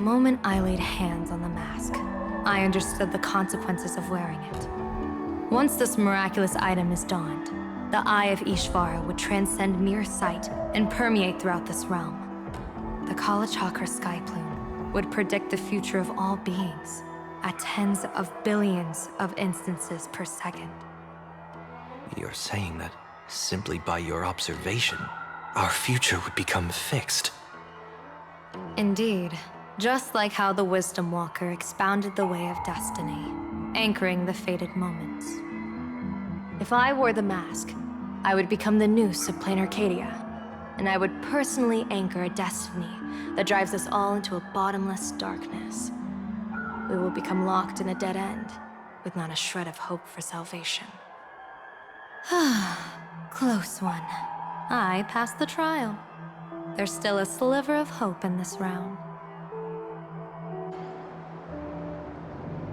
The moment I laid hands on the mask, I understood the consequences of wearing it. Once this miraculous item is donned, the Eye of Ishvara would transcend mere sight and permeate throughout this realm. The Kalachakra sky plume would predict the future of all beings at tens of billions of instances per second. You're saying that simply by your observation, our future would become fixed. Indeed, just like how the Wisdom Walker expounded the way of destiny, anchoring the fated moments. If I wore the mask, I would become the noose of plain Arcadia, and I would personally anchor a destiny that drives us all into a bottomless darkness. We will become locked in a dead end, with not a shred of hope for salvation. Close one. I passed the trial. There's still a sliver of hope in this round.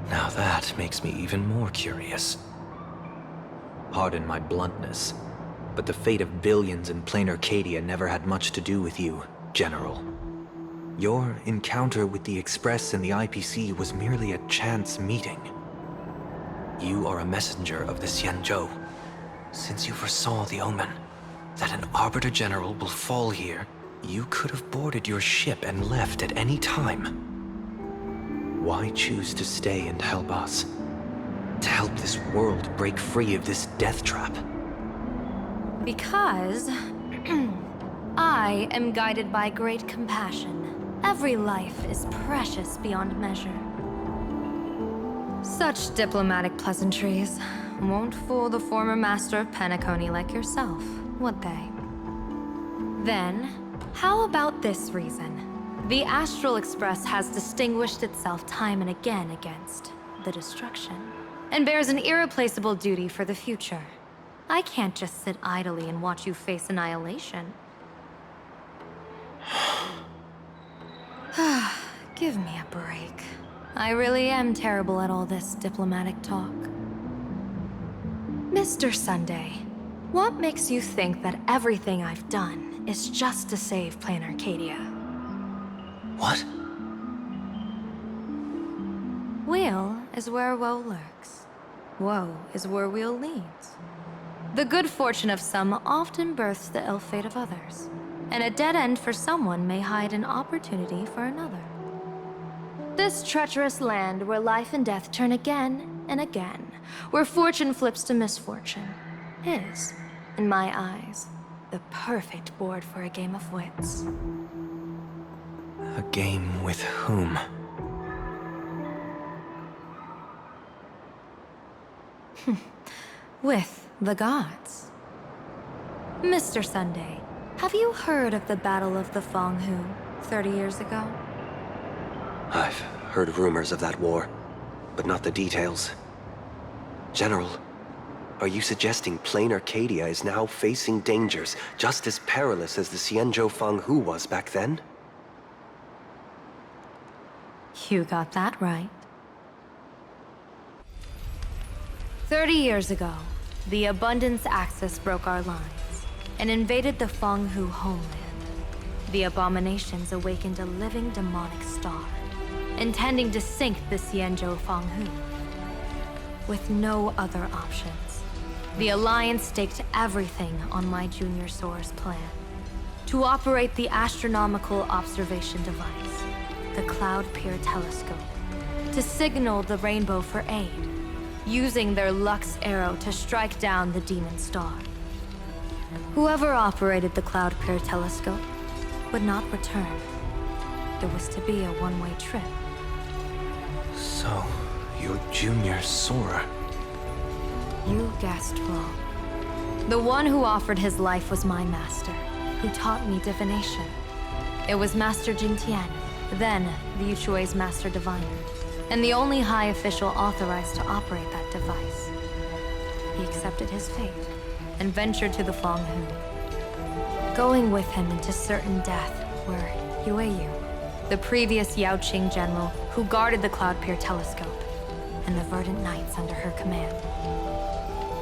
Now that makes me even more curious. Pardon my bluntness, but the fate of billions in plain Arcadia never had much to do with you, General. Your encounter with the Express and the IPC was merely a chance meeting. You are a messenger of the Xianzhou. Since you foresaw the omen, that an Arbiter General will fall here, you could have boarded your ship and left at any time. Why choose to stay and help us? To help this world break free of this death trap? Because I am guided by great compassion. Every life is precious beyond measure. Such diplomatic pleasantries won't fool the former master of Penacony like yourself, would they? Then, how about this reason? The Astral Express has distinguished itself time and again against the destruction, and bears an irreplaceable duty for the future. I can't just sit idly and watch you face annihilation. Give me a break. I really am terrible at all this diplomatic talk. Mr. Sunday, what makes you think that everything I've done is just to save plain Arcadia? What? Weal is where woe lurks. Woe is where weal leads. The good fortune of some often births the ill fate of others, and a dead end for someone may hide an opportunity for another. This treacherous land where life and death turn again and again, where fortune flips to misfortune, is, in my eyes, the perfect board for a game of wits. A game with whom? With the gods. Mr. Sunday, have you heard of the Battle of the Fanghu 30 years ago? I've heard rumors of that war, but not the details. General, are you suggesting plain Arcadia is now facing dangers just as perilous as the Xianzhou Fanghu was back then? You got that right. 30 years ago, the Abundance Axis broke our lines and invaded the Fanghu homeland. The abominations awakened a living demonic star, intending to sink the Xianzhou Fanghu. With no other options, the Alliance staked everything on my Junior Soar's plan to operate the astronomical observation device, the Cloud Pier Telescope, to signal the rainbow for aid, using their Lux arrow to strike down the demon star. Whoever operated the Cloud Pier Telescope would not return. It was to be a one-way trip. So, you're Junior Soar. You guessed wrong. The one who offered his life was my master, who taught me divination. It was Master Jintian, then the Yuchui's Master Diviner, and the only high official authorized to operate that device. He accepted his fate and ventured to the Fanghu. Going with him into certain death were Yueyu, the previous Yaoqing general who guarded the Cloud Pier Telescope, and the Verdant Knights under her command.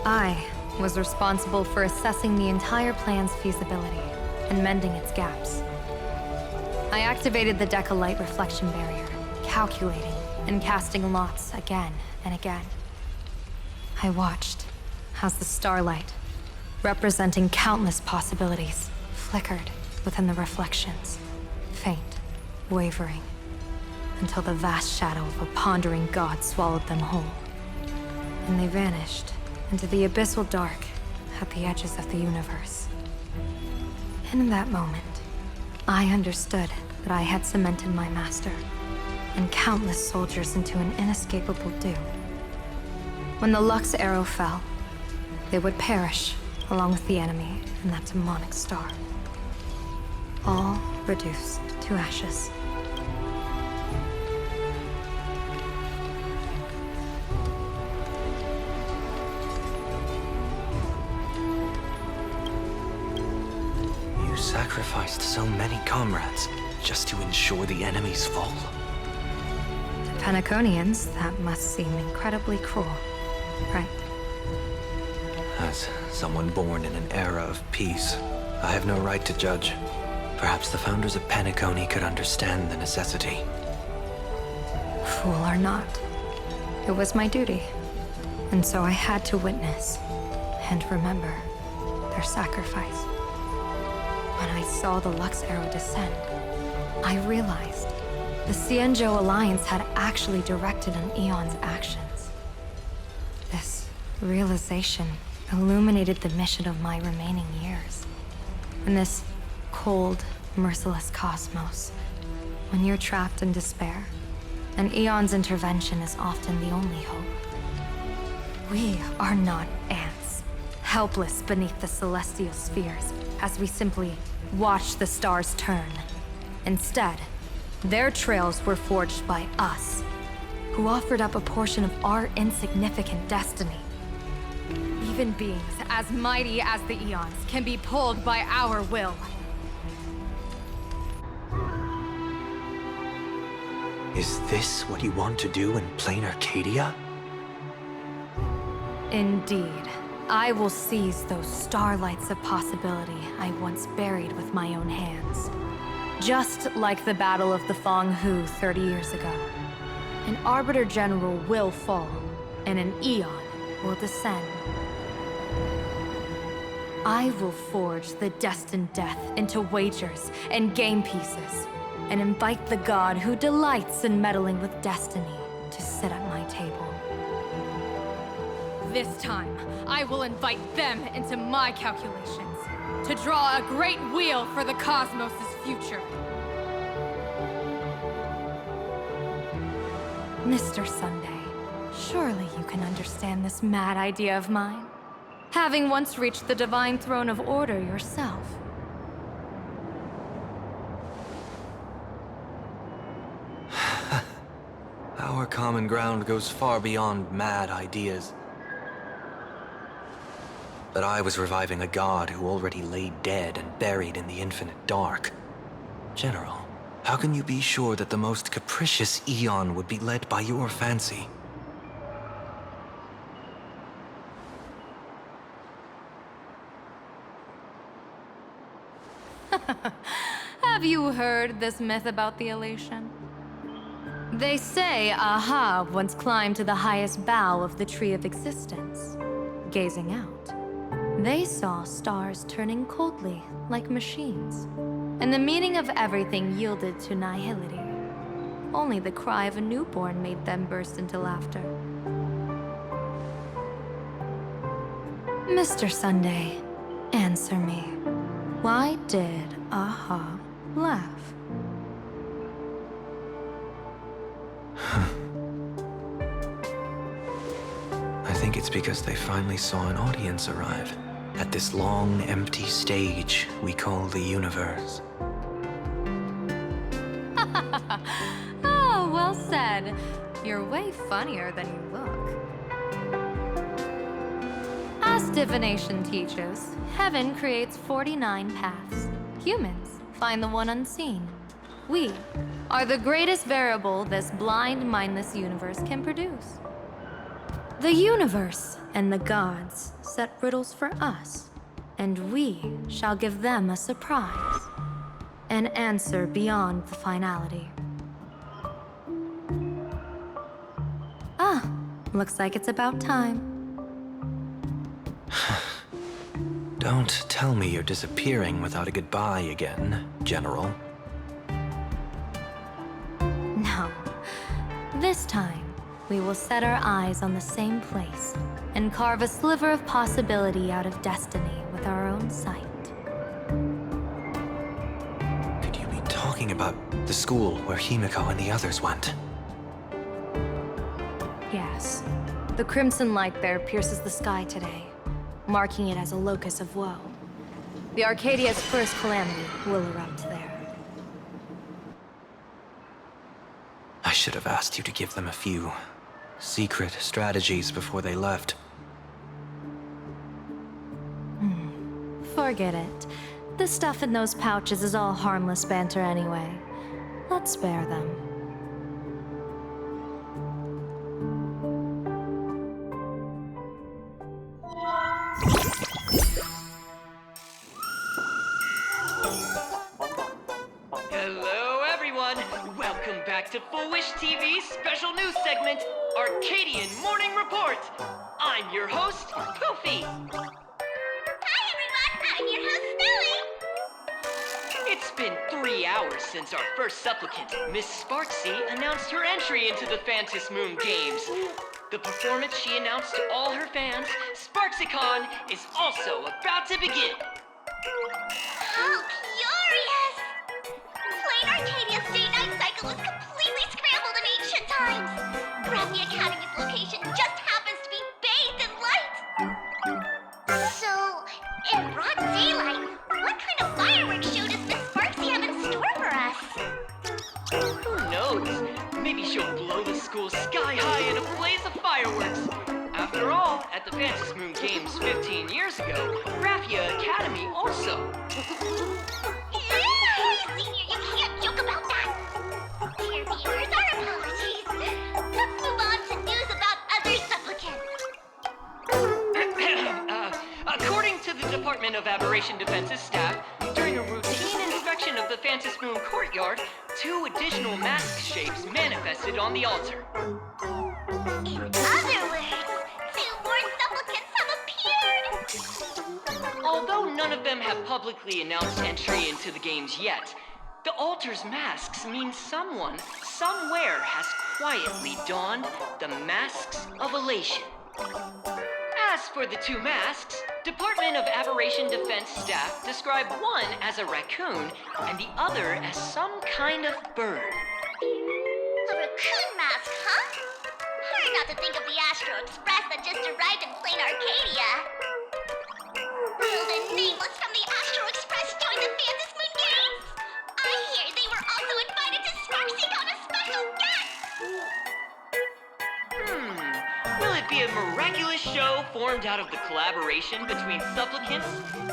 I was responsible for assessing the entire plan's feasibility and mending its gaps. I activated the Decalight reflection barrier, calculating and casting lots again and again. I watched as the starlight, representing countless possibilities, flickered within the reflections, faint, wavering, until the vast shadow of a pondering god swallowed them whole. And they vanished into the abyssal dark at the edges of the universe. And in that moment, I understood that I had cemented my master and countless soldiers into an inescapable doom. When the Lux arrow fell, they would perish along with the enemy and that demonic star. All reduced to ashes. You sacrificed so many comrades just to ensure the enemy's fall. To Penaconians, that must seem incredibly cruel, right? As someone born in an era of peace, I have no right to judge. Perhaps the founders of Penacony could understand the necessity. Fool or not, it was my duty. And so I had to witness and remember their sacrifice. When I saw the Lux arrow descend, I realized the Xianzhou Alliance had actually directed an Eon's actions. This realization illuminated the mission of my remaining years. In this cold, merciless cosmos, when you're trapped in despair, an Eon's intervention is often the only hope. We are not ants, helpless beneath the celestial spheres as we simply watch the stars turn. Instead, their trails were forged by us, who offered up a portion of our insignificant destiny. Even beings as mighty as the Eons can be pulled by our will. Is this what you want to do in plain Arcadia? Indeed. I will seize those starlights of possibility I once buried with my own hands. Just like the Battle of the Fong Hu 30 years ago. An Arbiter General will fall, and an Eon will descend. I will forge the destined death into wagers and game pieces, and invite the god who delights in meddling with destiny to sit at my table. This time, I will invite them into my calculations, to draw a great wheel for the cosmos' future. Mr. Sunday, surely you can understand this mad idea of mine, having once reached the divine throne of order yourself. Our common ground goes far beyond mad ideas. But I was reviving a god who already lay dead and buried in the infinite dark. General, how can you be sure that the most capricious Eon would be led by your fancy? Have you heard this myth about the elation? They say Ahab once climbed to the highest bough of the Tree of Existence. Gazing out, they saw stars turning coldly like machines, and the meaning of everything yielded to nihility. Only the cry of a newborn made them burst into laughter. Mr. Sunday, answer me. Why did Ahab laugh? I think it's because they finally saw an audience arrive at this long, empty stage we call the universe. Oh, well said. You're way funnier than you look. As divination teaches, heaven creates 49 paths. Humans find the one unseen. We are the greatest variable this blind, mindless universe can produce. The universe and the gods set riddles for us, and we shall give them a surprise. an answer beyond the finality. Ah, looks like it's about time. Don't tell me you're disappearing without a goodbye again, General. No. This time, we will set our eyes on the same place and carve a sliver of possibility out of destiny with our own sight. Could you be talking about the school where Himiko and the others went? Yes. The crimson light there pierces the sky today, marking it as a locus of woe. The Arcadia's first calamity will erupt there. I should have asked you to give them a few secret strategies before they left. Forget it. The stuff in those pouches is all harmless banter anyway. Let's spare them. Hello, everyone! Welcome back to Full Wish TV's special news segment, Arcadian Morning Report! I'm your host, Poofy! Hi, everyone! I'm your host, Snowy! It's been 3 hours since our first supplicant, Miss Sparksy, announced her entry into the Phantom Moon Games. The performance she announced to all her fans, SparksyCon, is also about to begin. How curious! Plain Arcadia's day-night cycle was completely scrambled in ancient times. Raffia Academy's location just happens to be bathed in light. So, in broad daylight, what kind of fireworks show does Miss Sparksy have in store for us? Who knows? Maybe she'll blow the school sky high in a blaze of fireworks. After all, at the Phantom Moon Games 15 years ago, Raffia Academy also. Hey, Senior, you can't joke about that. Dear viewers, our apologies. Let's move on to news about other supplicants. According to the Department of Aberration Defense's staff, during a routine inspection of the Phantom Moon courtyard, 2 additional mask shapes manifested on the altar. In other words, 2 more supplicants have appeared. Although none of them have publicly announced entry into the games yet, the altar's masks mean someone, somewhere has quietly donned the masks of elation. As for the 2 masks, Department of Aberration Defense staff describe one as a raccoon and the other as some kind of bird. A raccoon mask, huh? Hard not to think of the Astro Express that just arrived in plain Arcadia. Will the nameless from the Astro Express join the Phantom Moon Games? I hear they were also invited to SparksyCon as special guests. Will it be a miraculous show formed out of the collaboration between supplicants,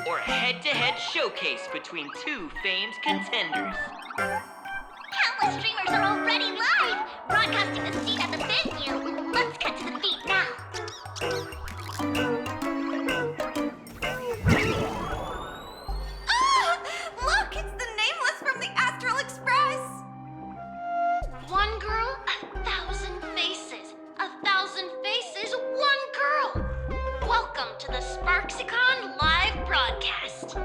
or a head-to-head showcase between 2 famed contenders? Countless streamers are already live, broadcasting the scene at the venue. Let's cut to the beat now. Look, it's the nameless from the Astral Express. One girl, 1,000 faces. 1,000 faces, one girl. Welcome to the SparksyCon live broadcast.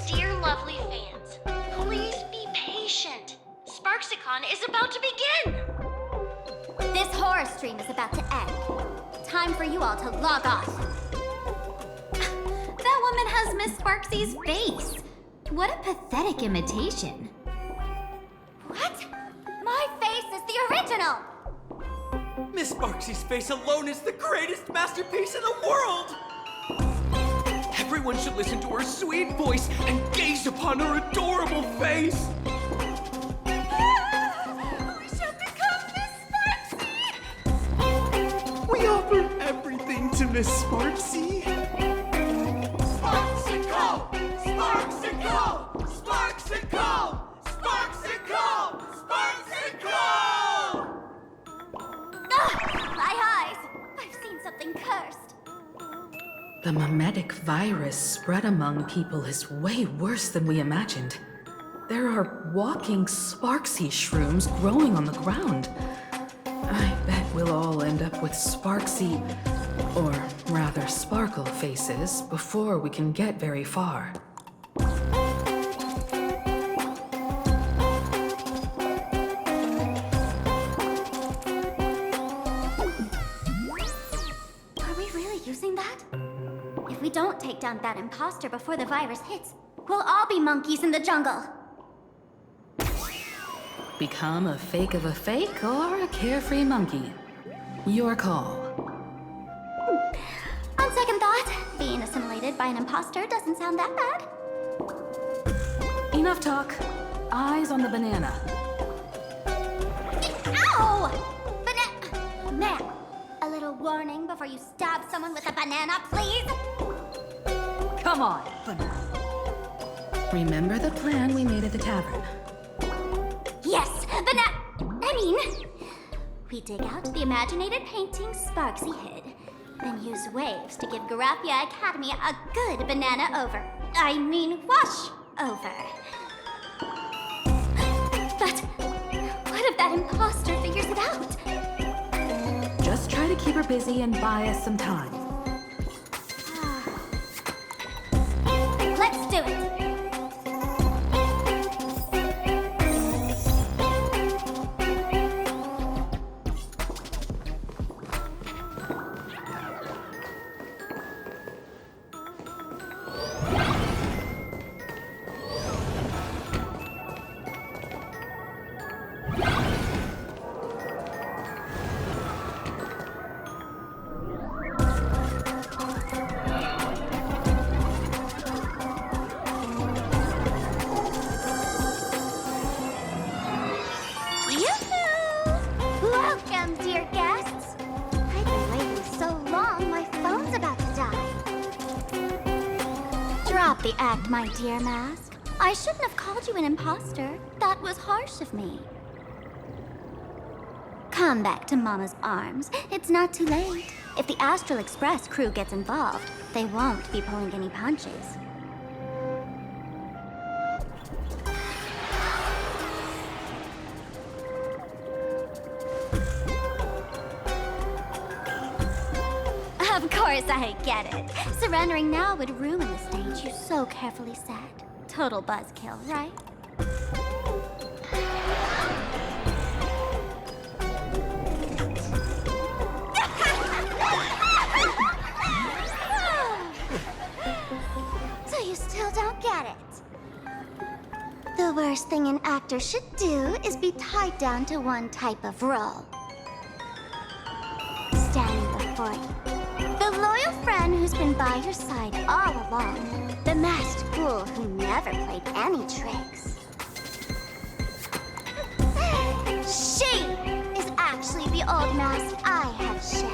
Dear lovely fans, please be patient. SparksyCon is about to begin. This horror stream is about to end. Time for you all to log off. That woman has Miss Sparksy's face. What a pathetic imitation. What? My face is the original! Miss Sparksy's face alone is the greatest masterpiece in the world! Everyone should listen to her sweet voice and gaze upon her adorable face! We shall become Miss Sparksy! We offer everything to Miss Sparksy. Sparksicle! Sparksicle! Sparksicle! Sparksicle! Sparksicle! My eyes! I've seen something cursed. The mimetic virus spread among people is way worse than we imagined. There are walking Sparksy shrooms growing on the ground. I bet we'll all end up with Sparksy, or rather Sparkle faces before we can get very far. Are we really using that? If we don't take down that imposter before the virus hits, we'll all be monkeys in the jungle. Become a fake of a fake or a carefree monkey. Your call. On second thought, being assimilated by an imposter doesn't sound that bad. Enough talk. Eyes on the banana. Ow! Ma'am, a little warning before you stab someone with a banana, please? Come on, banana. Remember the plan we made at the tavern? Yes, we dig out the imaginated painting Sparksy hid, then use waves to give Garapia Academy a good banana wash over. But what if that imposter figures it out? Just try to keep her busy and buy us some time. Let's do it. Stop the act, my dear Mask. I shouldn't have called you an imposter. That was harsh of me. Come back to Mama's arms. It's not too late. If the Astral Express crew gets involved, they won't be pulling any punches. Of course I get it. Surrendering now would ruin the stage you so carefully set. Total buzzkill, right? So you still don't get it? The worst thing an actor should do is be tied down to one type of role. Standing before you. The loyal friend who's been by your side all along. The masked fool who never played any tricks. She is actually the old mask I have shed.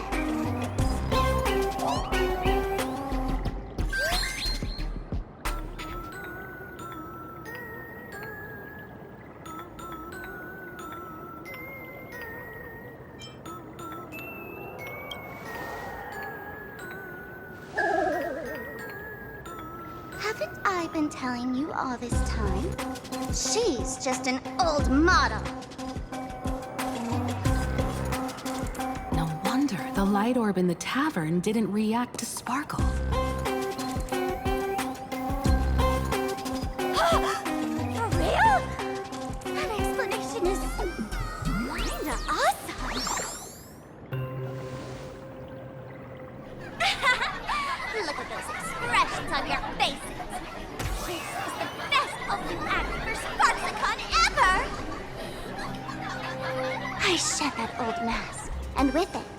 Haven't I been telling you all this time? She's just an old model. No wonder the light orb in the tavern didn't react to Sparkle. For real? That explanation is kinda awesome. Look at those expressions on your faces. This is the best opening act for Sparksicon ever! I shed that old mask, and with it,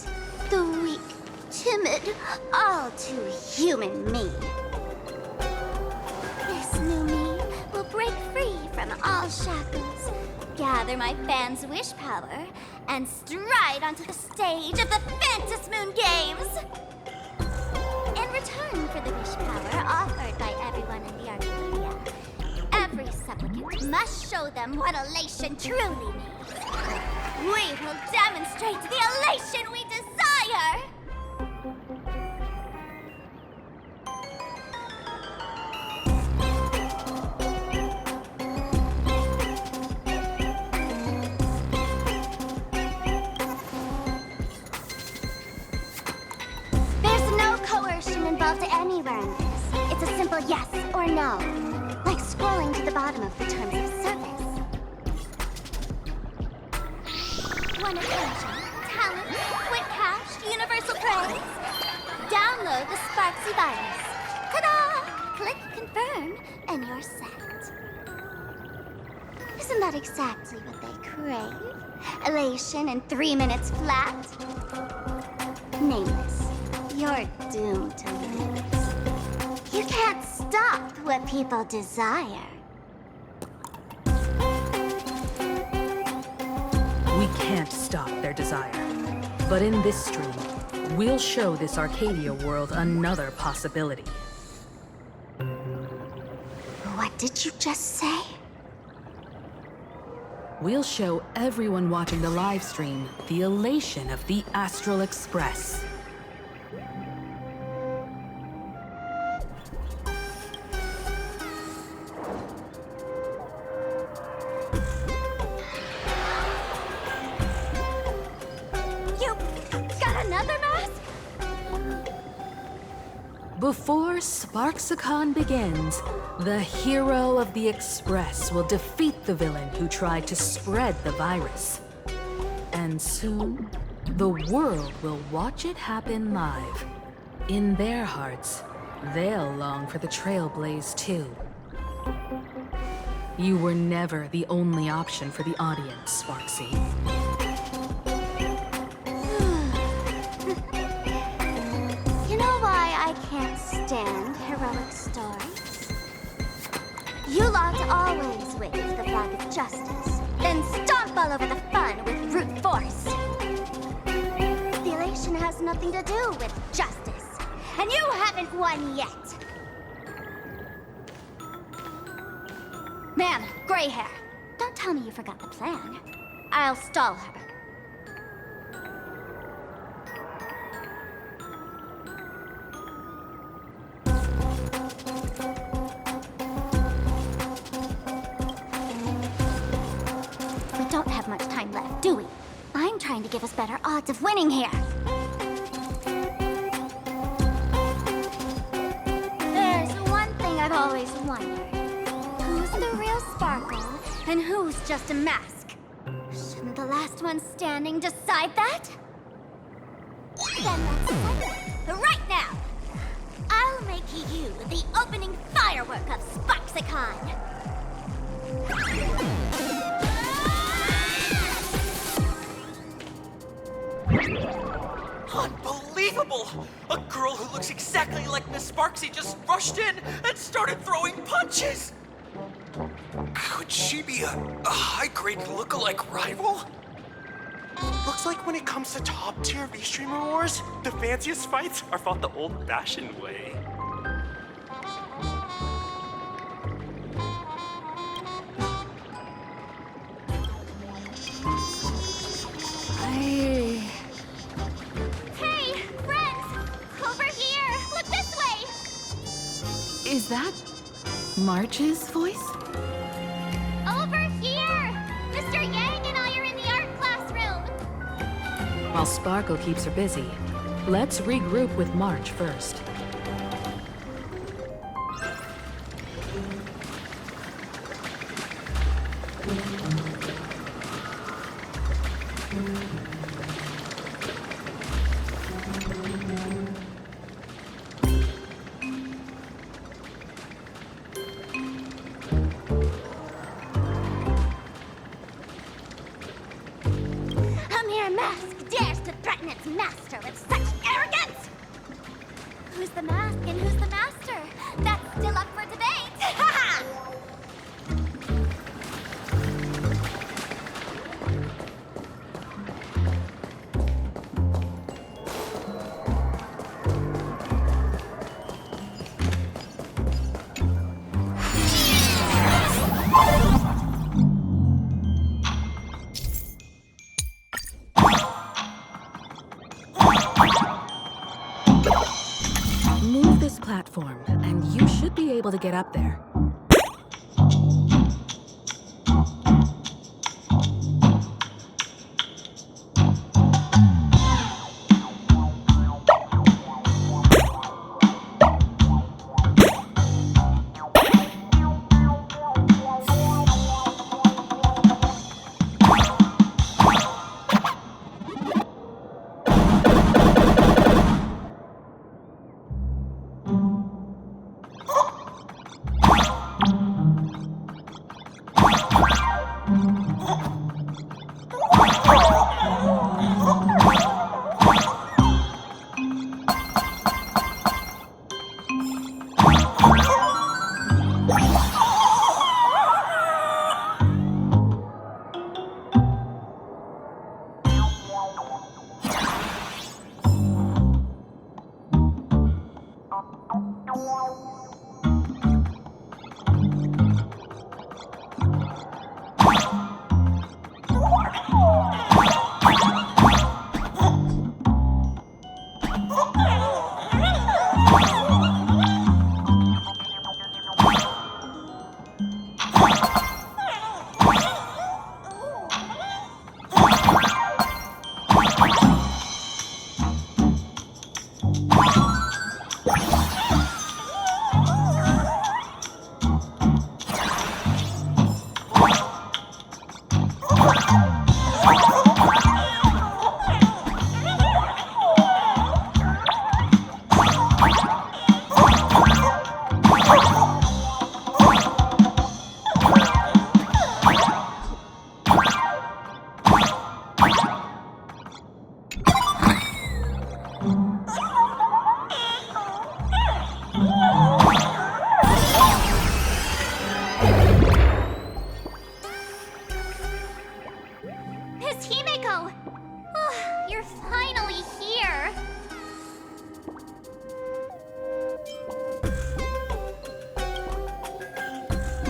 the weak, timid, all too human me. This new me will break free from all shackles, gather my fans' wish power, and stride onto the stage of the Fantasmoon Games! In return for the wish power offered by everyone in the Arcadia, every supplicant must show them what elation truly means. We will demonstrate the elation we desire! travel to anywhere in this. It's a simple yes or no. Like scrolling to the bottom of the terms of service. Want attention, talent, quick cash, universal praise? Download the Sparksy virus. Ta-da! Click confirm, and you're set. Isn't that exactly what they crave? Elation in 3 minutes flat? Nameless, you're doomed to lose. You can't stop what people desire. We can't stop their desire. But in this stream, we'll show this Arcadia world another possibility. What did you just say? We'll show everyone watching the live stream the elation of the Astral Express. You got another mask? Before Sparksicon begins, the hero of the Express will defeat the villain who tried to spread the virus. And soon, the world will watch it happen live. In their hearts, they'll long for the Trailblaze too. You were never the only option for the audience, Sparksy. You know why I can't stand heroic stories? You lot always wave the flag of justice, then stomp all over the fun with brute force. The elation has nothing to do with justice, and you haven't won yet. Ma'am, gray hair. Don't tell me you forgot the plan. I'll stall her. We don't have much time left, do we? I'm trying to give us better odds of winning here. There's one thing I've always wondered. Who's the real Sparkle, and who's just a mask? Shouldn't the last one standing decide that? Then let's settle it right now. I'll make you the opening firework of Sparksicon. Unbelievable! A girl who looks exactly like Miss Sparksy just rushed in and started throwing punches! Could she be a high-grade lookalike rival? Looks like when it comes to top-tier V-Streamer wars, the fanciest fights are fought the old-fashioned way. Hey, friends! Over here! Look this way! Is that March's voice? Over here! Mr. Yang and I are in the art classroom! While Sparkle keeps her busy, let's regroup with March first. A mere mask dares to threaten its master with such arrogance! Who's the mask and who's the master? That's still up for debate! Ha ha! Move this platform, and you should be able to get up there. Miss Himeko! Oh, you're finally here!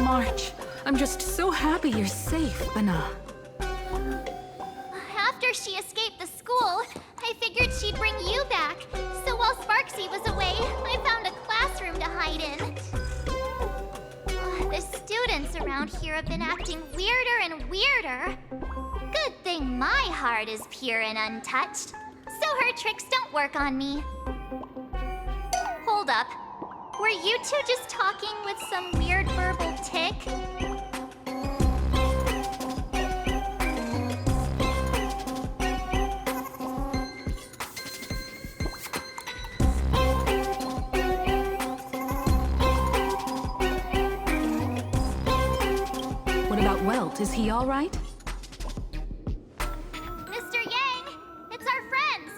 March, I'm just so happy you're safe, Bana. After she escaped the school, I figured she'd bring you back. So while Sparksy was away, I found a classroom to hide in. The students around here have been acting weirder and weirder. Good thing my heart is pure and untouched, so her tricks don't work on me. Hold up. Were you two just talking with some weird verbal tick? What about Welt? Is he all right? Mr. Yang, it's our friends.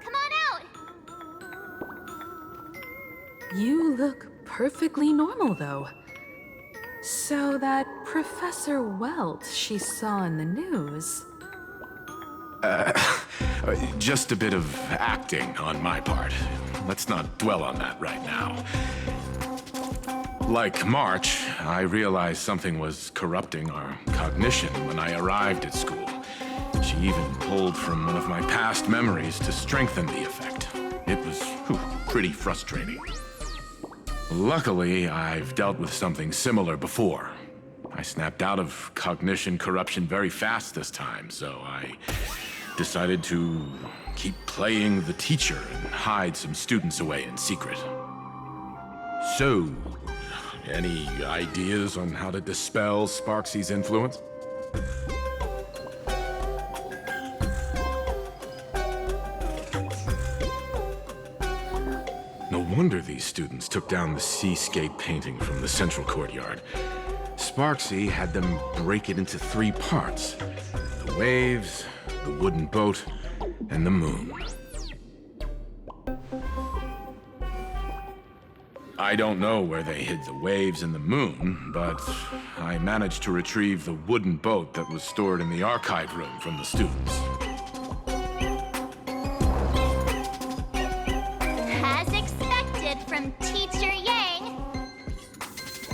Come on out. You look perfectly normal, though. So that Professor Welt she saw in the news... Just a bit of acting on my part. Let's not dwell on that right now. Like March, I realized something was corrupting our cognition when I arrived at school. She even pulled from one of my past memories to strengthen the effect. It was pretty frustrating. Luckily, I've dealt with something similar before. I snapped out of cognition corruption very fast this time, so I decided to keep playing the teacher and hide some students away in secret. So, any ideas on how to dispel Sparksy's influence? No wonder these students took down the seascape painting from the central courtyard. Sparksy had them break it into 3 parts. The waves, the wooden boat, and the moon. I don't know where they hid the waves and the moon, but I managed to retrieve the wooden boat that was stored in the archive room from the students. As expected from Teacher Yang.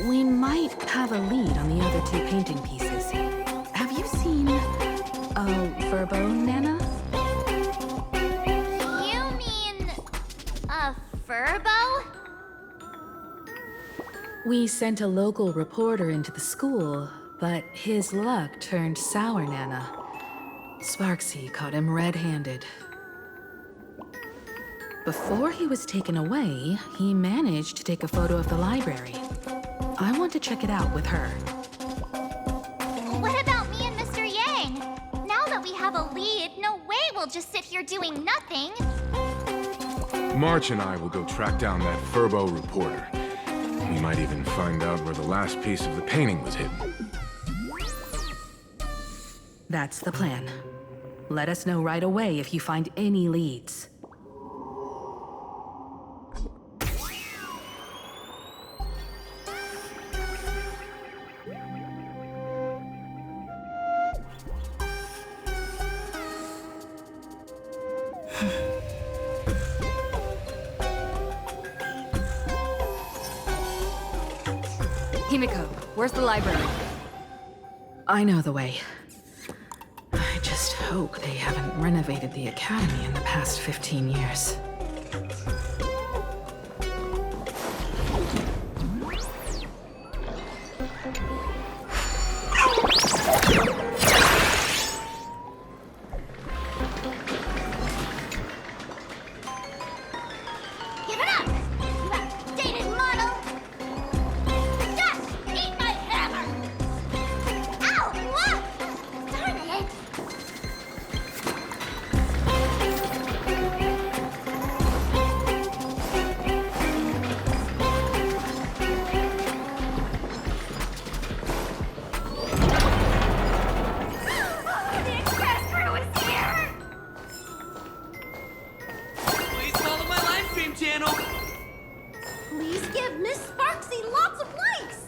We might have a lead on the other 2 painting pieces. Have you seen... Verbo, Nana? You mean... a Furbo? We sent a local reporter into the school, but his luck turned sour, Nana. Sparksy caught him red-handed. Before he was taken away, he managed to take a photo of the library. I want to check it out with her. What about me and Mr. Yang? Now that we have a lead, no way we'll just sit here doing nothing. March and I will go track down that Furbo reporter. We might even find out where the last piece of the painting was hidden. That's the plan. Let us know right away if you find any leads. Himiko, where's the library? I know the way. I just hope they haven't renovated the academy in the past 15 years. Give it up! You outdated model! Just eat my hammer! Ow! Whoa! Darn it! The express crew is here! Please follow my live stream channel. Please give Miss Sparksy lots of likes!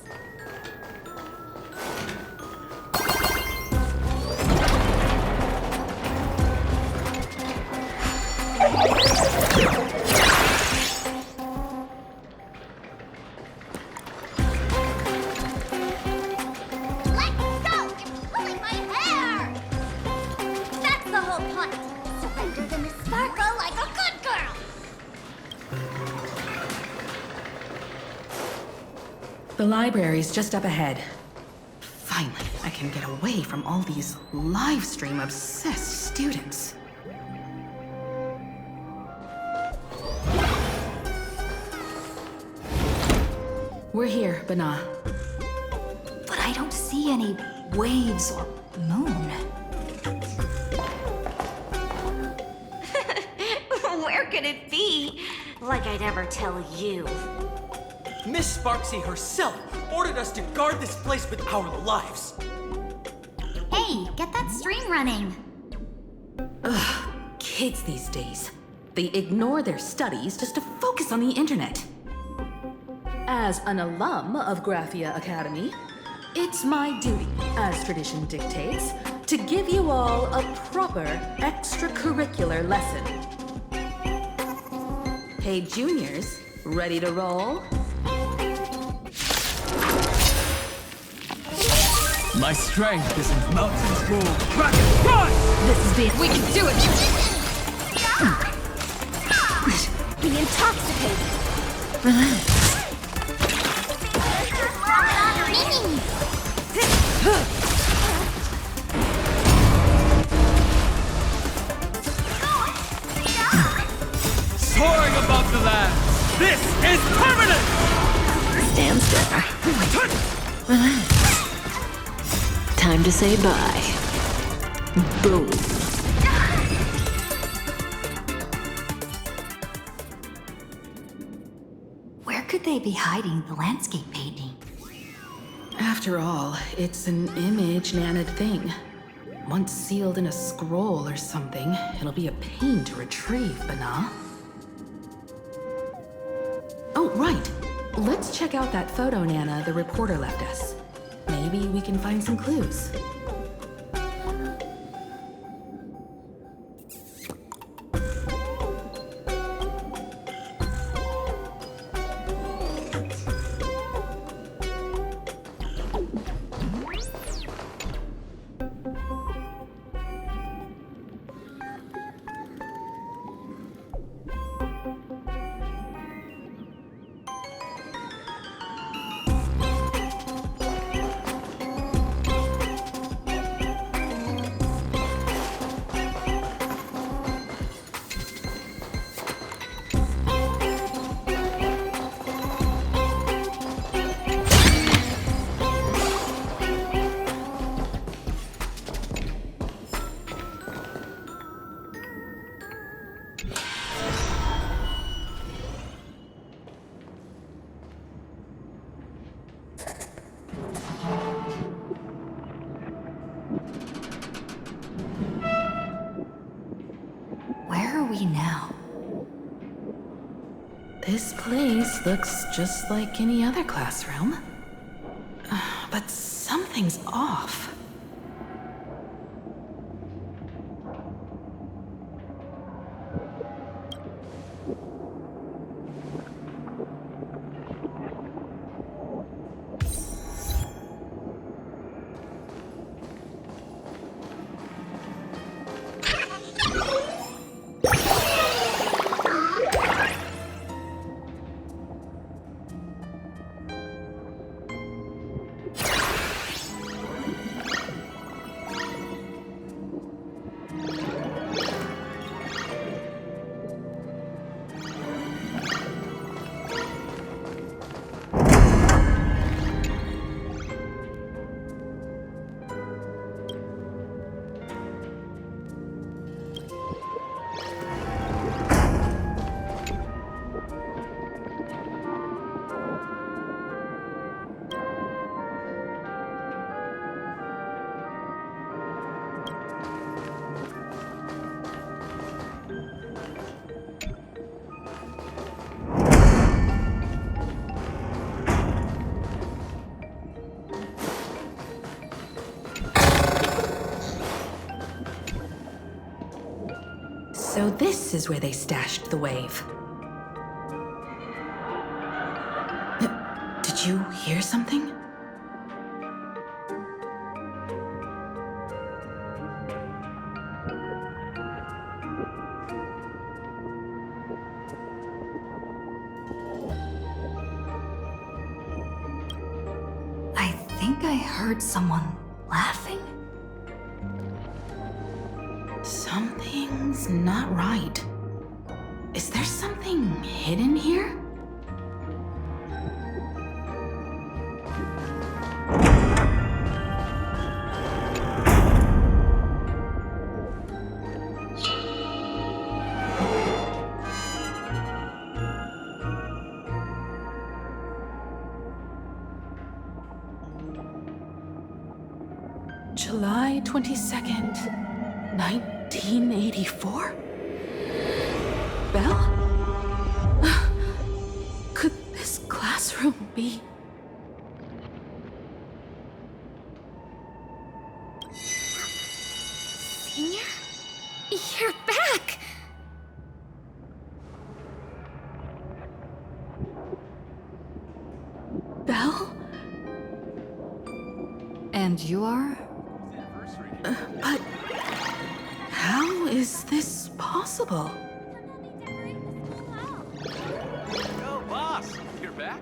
Let go! You're pulling my hair! That's the whole point! Surrender to Miss Sparkle like a good girl! The library's just up ahead. Finally, I can get away from all these live stream obsessed students. We're here, Bana. But I don't see any waves or moon. Where could it be? Like I'd ever tell you. Miss Sparksy herself ordered us to guard this place with our lives. Hey, get that stream running! Kids these days, they ignore their studies just to focus on the internet. As an alum of Graphia Academy, it's my duty, as tradition dictates, to give you all a proper extracurricular lesson. Hey, juniors, ready to roll? My strength is in mountains move. Dragon, run! This is it. We can do it! Be intoxicated! Soaring above the land. This is permanent! Stand still. Time to say bye. Boom. Where could they be hiding the landscape painting? After all, it's an image Nana'd thing. Once sealed in a scroll or something, it'll be a pain to retrieve, Bana. Oh, right. Let's check out that photo Nana the reporter left us. Maybe we can find some clues. Where are we now? This place looks just like any other classroom. But something's off. So this is where they stashed the wave. Did you hear something? I think I heard someone laughing. Something's not right. Is there something hidden here? July 22nd, 1984? Belle? Could this classroom be... Senior? You're back! Belle? And you are? But... how is this possible? Oh, boss, you're back?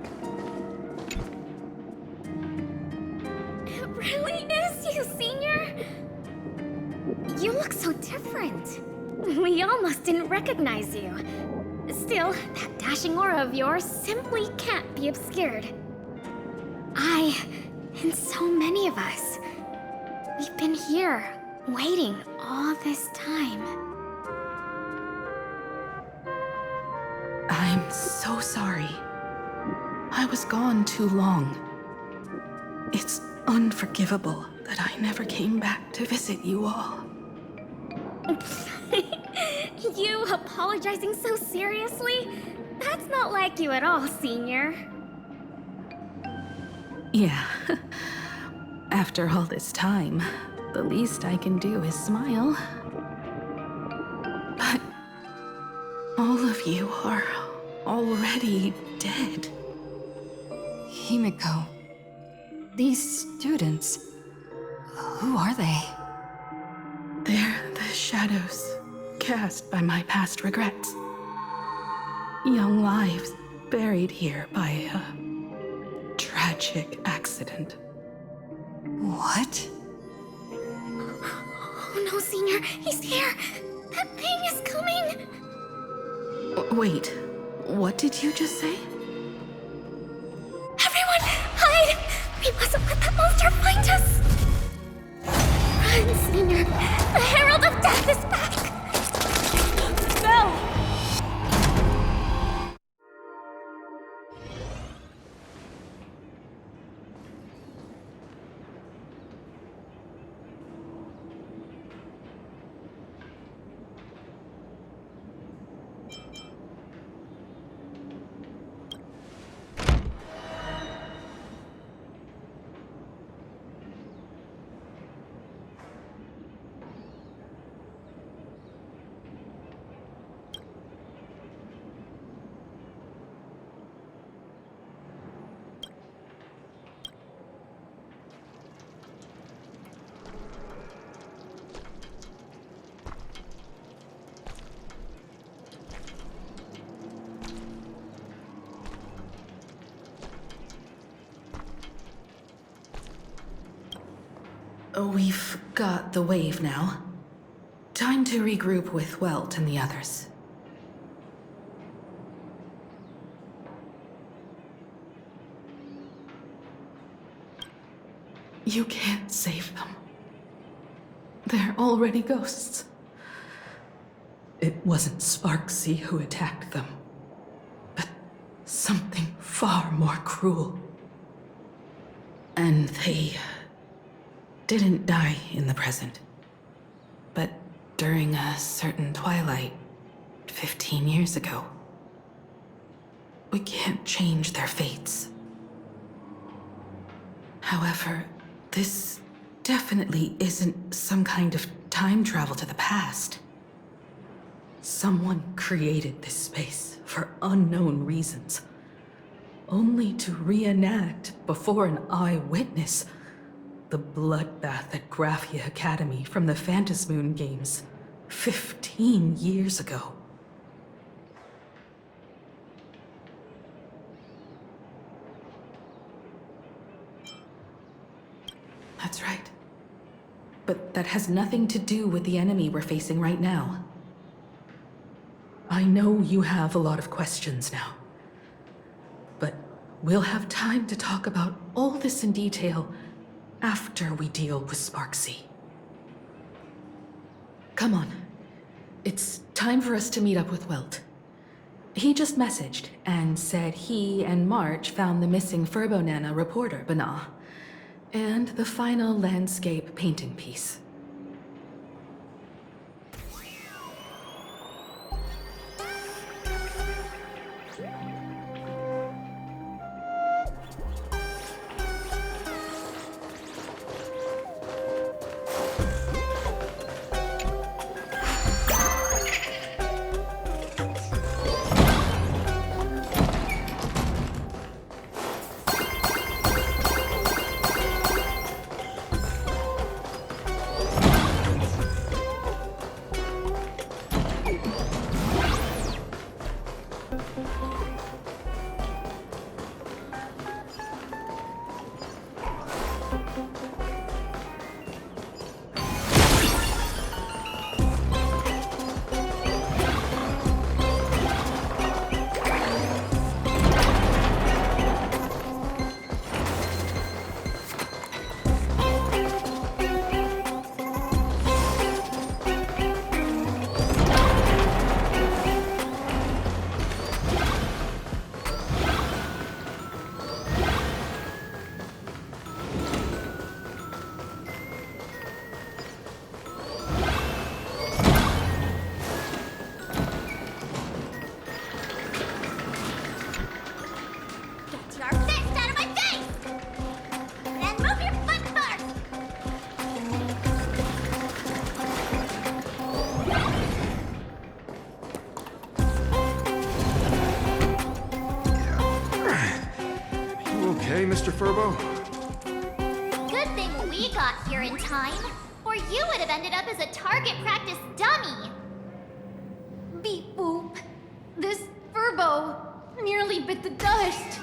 It really is you, Senior! You look so different. We almost didn't recognize you. Still, that dashing aura of yours simply can't be obscured. I, and so many of us, we've been here, waiting all this time. I'm so sorry. I was gone too long. It's unforgivable that I never came back to visit you all. You apologizing so seriously? That's not like you at all, Senior. Yeah. After all this time, the least I can do is smile. But all of you are already dead. Himiko. These students. Who are they? They're the shadows cast by my past regrets. Young lives buried here by a tragic accident. What? Oh no, Senior, he's here! That thing is coming! Wait, what did you just say? Everyone, hide! We mustn't let that monster find us! Run, Senior! The Herald of Death is back! No! We've got the wave now. Time to regroup with Welt and the others. You can't save them. They're already ghosts. It wasn't Sparksy who attacked them, but something far more cruel. And they didn't die in the present, but during a certain twilight 15 years ago. We can't change their fates. However, this definitely isn't some kind of time travel to the past. Someone created this space for unknown reasons, only to reenact before an eyewitness the bloodbath at Graphia Academy from the Phantasmoon games 15 years ago. That's right. But that has nothing to do with the enemy we're facing right now. I know you have a lot of questions now, but we'll have time to talk about all this in detail after we deal with Sparksy. Come on. It's time for us to meet up with Welt. He just messaged and said he and March found the missing Furbonana reporter, Bana, and the final landscape painting piece. Mr. Furbo? Good thing we got here in time, or you would have ended up as a target practice dummy. Beep boop. This Furbo nearly bit the dust.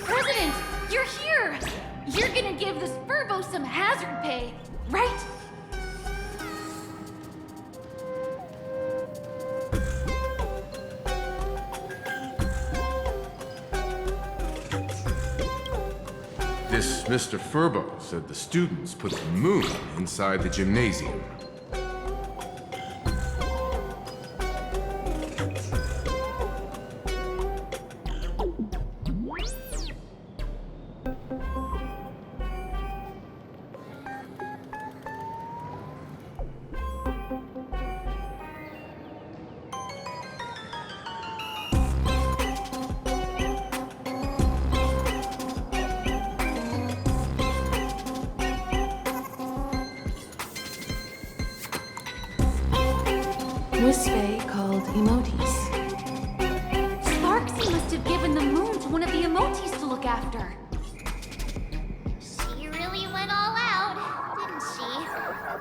President, you're here! You're gonna give this Furbo some hazard pay, right? This Mr. Furbo said the students put the moon inside the gymnasium. Wisfei called emotes. Sparksy must have given the moon to one of the emotes to look after. She really went all out, didn't she?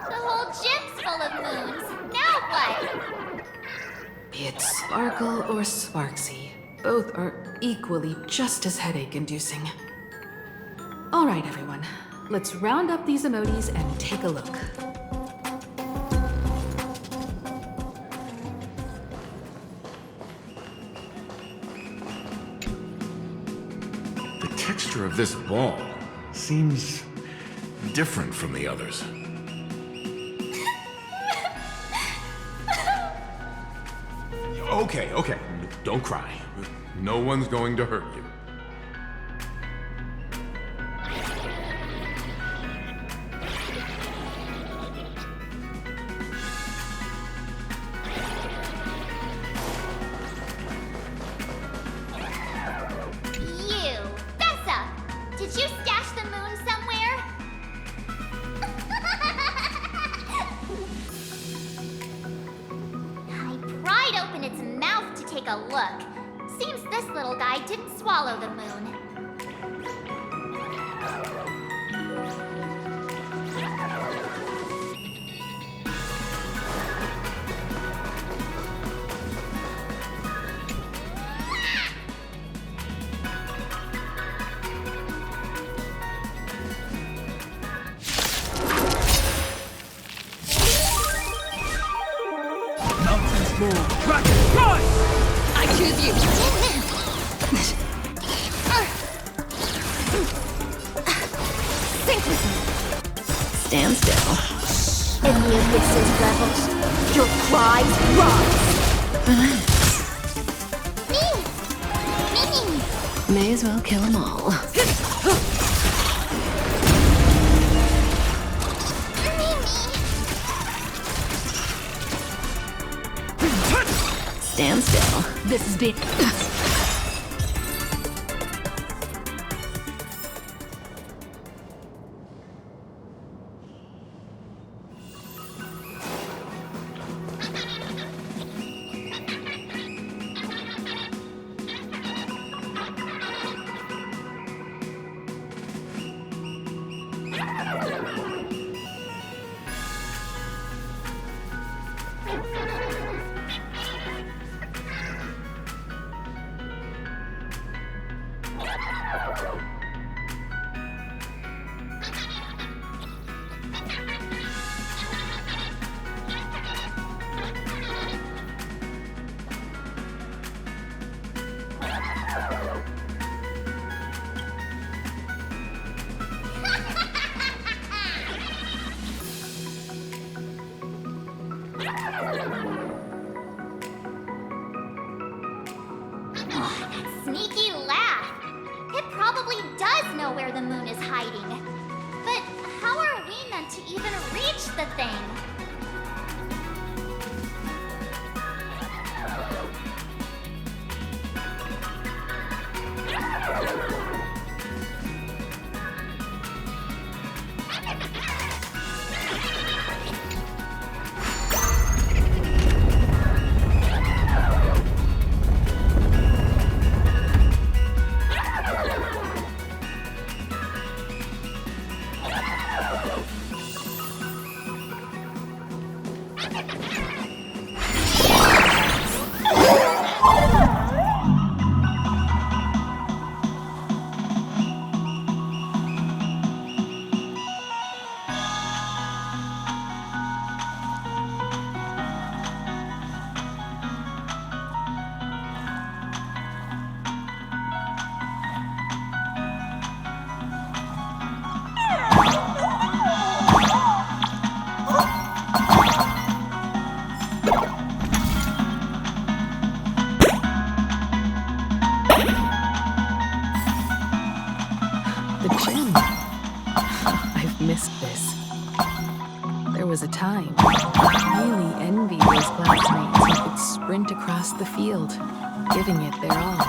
The whole gym's full of moons. Now what? Be it Sparkle or Sparksy, both are equally just as headache-inducing. All right, everyone. Let's round up these emotes and take a look. The texture of this ball seems different from the others. Okay, don't cry. No one's going to hurt you. You, Bessa! Did you stash the moon somewhere? take a look. Seems this little guy didn't swallow the moon. I choose you. Sink with me. Stand still. In the abyss's levels, your cries rise. Me! May as well kill them all. Stand still. This has been... Sneaky laugh. It probably does know where the moon is hiding. But how are we meant to even reach the thing? The gym. I've missed this. There was a time I really envied those classmates who could sprint across the field, giving it their all.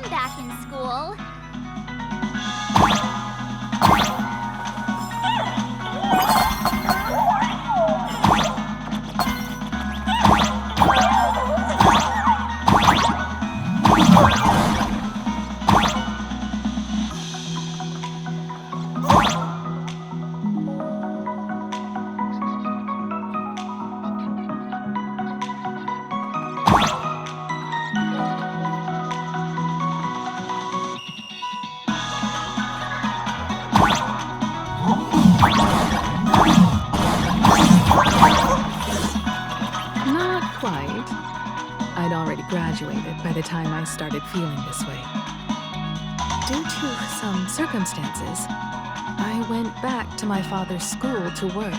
I'm back in school. Graduated by the time I started feeling this way. Due to some circumstances, I went back to my father's school to work.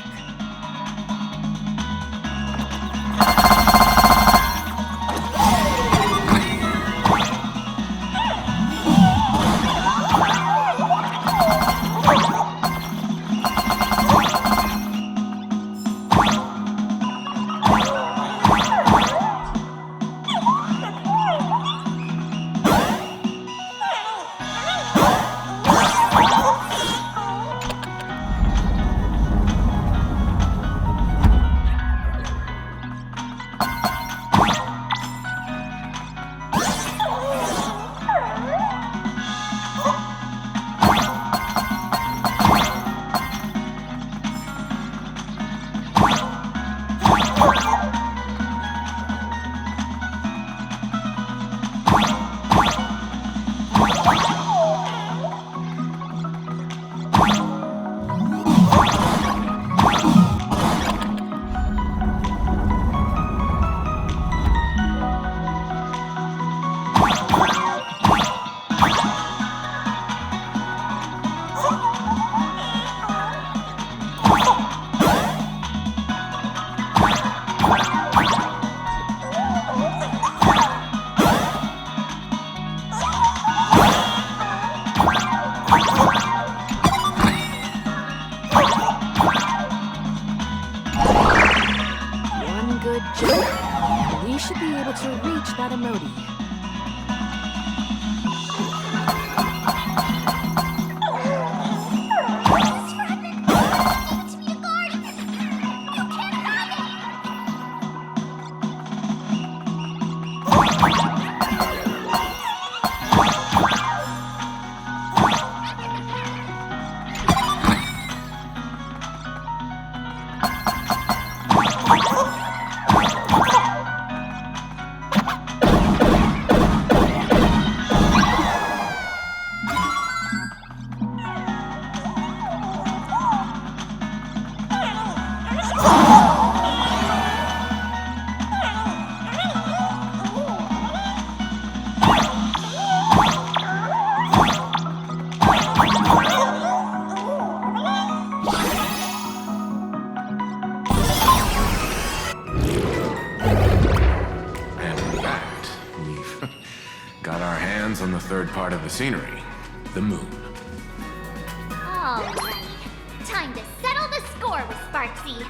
We should be able to reach that emoji. On the third part of the scenery, the moon. Alright, time to settle the score with Sparksy.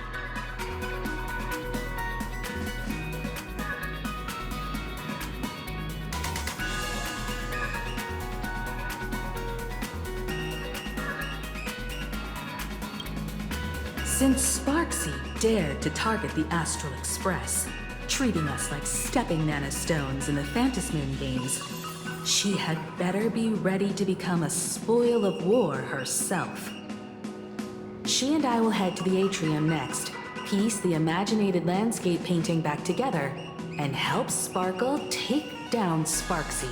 Since Sparksy dared to target the Astral Express, treating us like stepping nanostones in the Phantasmoon games, she had better be ready to become a spoil of war herself. She and I will head to the atrium next, piece the imaginated landscape painting back together, and help Sparkle take down Sparksy.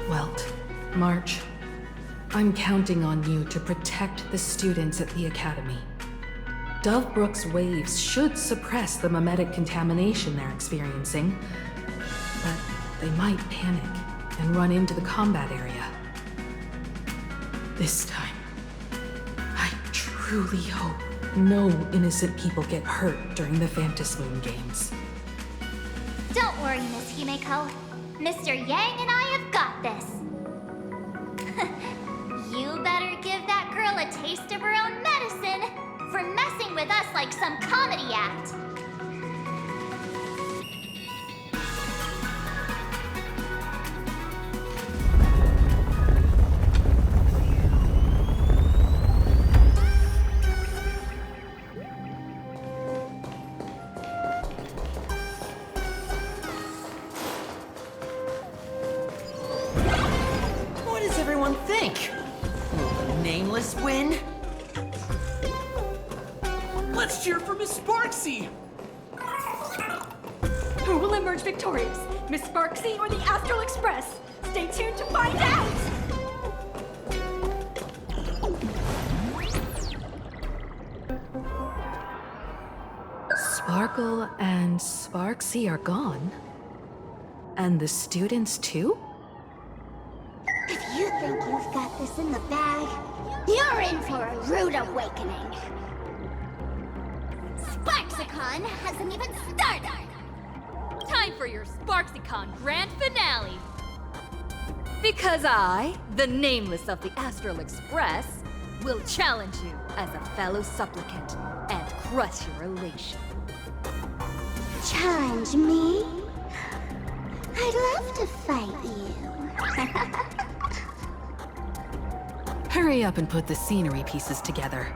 Welt, March, I'm counting on you to protect the students at the Academy. Dovebrook's waves should suppress the mimetic contamination they're experiencing, but they might panic and run into the combat area. This time, I truly hope no innocent people get hurt during the Phantasmoon games. Don't worry, Miss Himeko. Mr. Yang and I have got this. You better give that girl a taste of her own medicine for messing with us like some comedy act. think? Will the Nameless win? Let's cheer for Miss Sparksy! Who will emerge victorious? Miss Sparksy or the Astral Express? Stay tuned to find out! Sparkle and Sparksy are gone. And the students too? If you think you've got this in the bag, you're in for a rude awakening. Sparksicon hasn't even started! Time for your SparksyCon grand finale! Because I, the Nameless of the Astral Express, will challenge you as a fellow supplicant and crush your elation. Challenge me? I'd love to fight you. Hurry up and put the scenery pieces together.